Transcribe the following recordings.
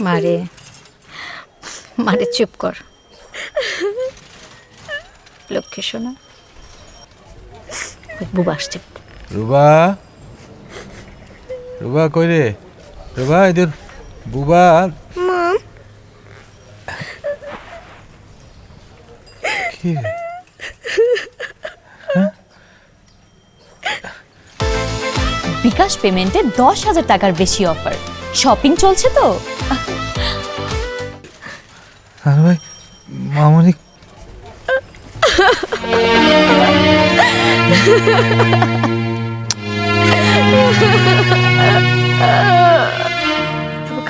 মারে মারে চুপ কর লক্ষ্মী শোনা বুবা আসছে রুবা রুবা কই রে রুবা এদের বুবা মম কি রে বিকাশ পেমেন্টে 10,000 টাকার বেশি অফার শপিং চলছে তো আর ভাই মামনি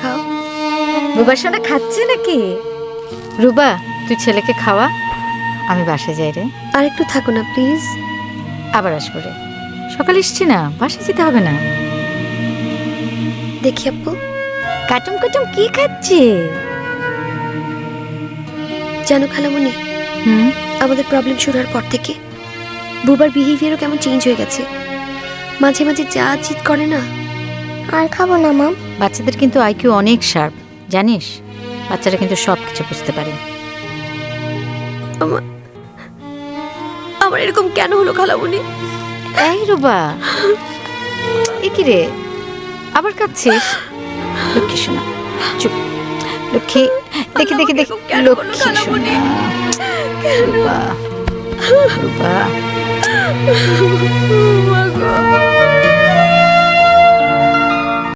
খাও। বুবা শোনা খাচ্ছে নাকি রুবা তুই ছেলেকে খাওয়া আমি বাসে যাই রে আর একটু থাকো না প্লিজ। আবার আসবো রে সকালে এসছি না বাসে যেতে হবে না দেখি আপু, কাটুম কাটুম কি খাচ্ছে জানো খালামণি, আমাদের প্রবলেম শুরু হওয়ার পর থেকে বুবার বিহেভিয়ারও কেমন চেঞ্জ হয়ে গেছে। মাঝে মাঝে যা জিদ করে না। আর খাবো না মাম। বাচ্চাদের কিন্তু আইকিউ অনেক শার্প জানিস বাচ্চারা কিন্তু সব কিছু বুঝতে পারে আমার এরকম কেন হলো খালামণি? এই রুবা এ কি রে আবার কাঁদছিস লক্ষ্মী শোনা চুপ লক্ষ্মী দেখি দেখি দেখি লক্ষ্মী শোনা রুবা রুবা